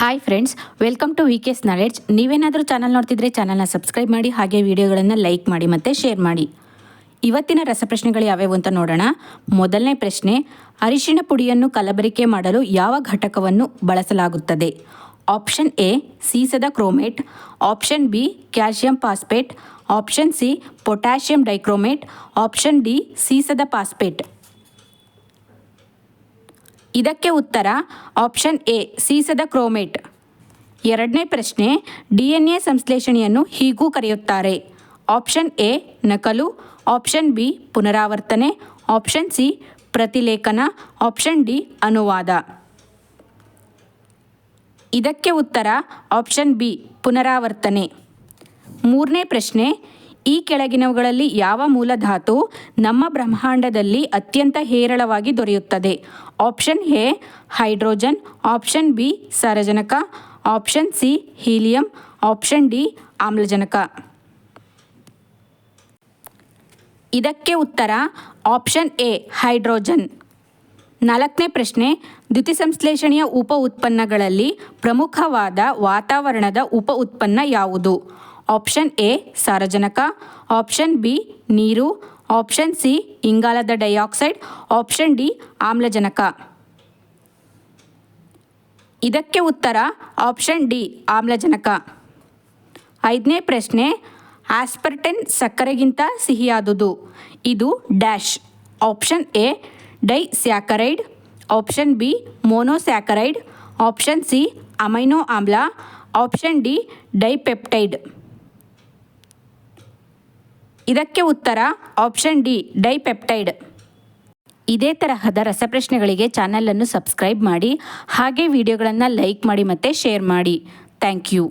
Hi friends, welcome to ವಿಕೆಸ್ knowledge. ನೀವೇನಾದರೂ channel ನೋಡ್ತಿದ್ರೆ ಚಾನಲ್ನ ಸಬ್ಸ್ಕ್ರೈಬ್ ಮಾಡಿ, ಹಾಗೆ ವಿಡಿಯೋಗಳನ್ನು ಲೈಕ್ ಮಾಡಿ ಮತ್ತು ಶೇರ್ ಮಾಡಿ. ಇವತ್ತಿನ ರಸಪ್ರಶ್ನೆಗಳು ಯಾವ್ಯಾವು ಅಂತ ನೋಡೋಣ. ಮೊದಲನೇ ಪ್ರಶ್ನೆ, ಅರಿಶಿಣ ಪುಡಿಯನ್ನು ಕಲಬೆರಕೆ ಮಾಡಲು ಯಾವ ಘಟಕವನ್ನು ಬಳಸಲಾಗುತ್ತದೆ? ಆಪ್ಷನ್ ಎ ಸೀಸದ chromate, option B calcium phosphate, option C potassium dichromate, option D ಸೀಸದ ಫಾಸ್ಫೇಟ್. ಇದಕ್ಕೆ ಉತ್ತರ ಆಪ್ಷನ್ ಎ ಸೀಸದ ಕ್ರೋಮೇಟ್. ಎರಡನೇ ಪ್ರಶ್ನೆ, DNA ಸಂಶ್ಲೇಷಣೆಯನ್ನು ಹೀಗೂ ಕರೆಯುತ್ತಾರೆ. ಆಪ್ಷನ್ ಎ ನಕಲು, ಆಪ್ಷನ್ ಬಿ ಪುನರಾವರ್ತನೆ, ಆಪ್ಷನ್ ಸಿ ಪ್ರತಿಲೇಖನ, ಆಪ್ಷನ್ ಡಿ ಅನುವಾದ. ಇದಕ್ಕೆ ಉತ್ತರ ಆಪ್ಷನ್ ಬಿ ಪುನರಾವರ್ತನೆ. ಮೂರನೇ ಪ್ರಶ್ನೆ, ಈ ಕೆಳಗಿನವುಗಳಲ್ಲಿ ಯಾವ ಮೂಲಧಾತು ನಮ್ಮ ಬ್ರಹ್ಮಾಂಡದಲ್ಲಿ ಅತ್ಯಂತ ಹೇರಳವಾಗಿ ದೊರೆಯುತ್ತದೆ? Option A hydrogen, option B ಸಾರಜನಕ, option C helium, option D ಆಮ್ಲಜನಕ. ಇದಕ್ಕೆ ಉತ್ತರ ಆಪ್ಷನ್ ಎ ಹೈಡ್ರೋಜನ್. ನಾಲ್ಕನೇ ಪ್ರಶ್ನೆ, ದ್ಯುತಿಸಂಶ್ಲೇಷಣೆಯ ಉಪ ಉತ್ಪನ್ನಗಳಲ್ಲಿ ಪ್ರಮುಖವಾದ ವಾತಾವರಣದ ಉಪ ಉತ್ಪನ್ನ ಯಾವುದು? ಆಪ್ಷನ್ ಎ ಸಾರಜನಕ, ಆಪ್ಷನ್ ಬಿ ನೀರು, ಆಪ್ಷನ್ ಸಿ ಇಂಗಾಲದ ಡೈಆಕ್ಸೈಡ್, ಆಪ್ಷನ್ ಡಿ ಆಮ್ಲಜನಕ. ಇದಕ್ಕೆ ಉತ್ತರ ಆಪ್ಷನ್ ಡಿ ಆಮ್ಲಜನಕ. ಐದನೇ ಪ್ರಶ್ನೆ, ಆಸ್ಪರ್ಟೇನ್ ಸಕ್ಕರೆಗಿಂತ ಸಿಹಿಯಾದುದು. ಇದು dash. Option A disaccharide, option B monosaccharide, option C amino ಆಮ್ಲ, ಆಪ್ಷನ್ ಡಿ ಡೈಪೆಪ್ಟೈಡ್. ಇದಕ್ಕೆ ಉತ್ತರ ಆಪ್ಷನ್ ಡಿ ಡೈಪೆಪ್ಟೈಡ್. ಇದೇ ತರಹದ ರಸಪ್ರಶ್ನೆಗಳಿಗೆ ಚಾನಲನ್ನು ಸಬ್ಸ್ಕ್ರೈಬ್ ಮಾಡಿ, ಹಾಗೆ ವಿಡಿಯೋಗಳನ್ನು ಲೈಕ್ ಮಾಡಿ ಮತ್ತು ಶೇರ್ ಮಾಡಿ. Thank you.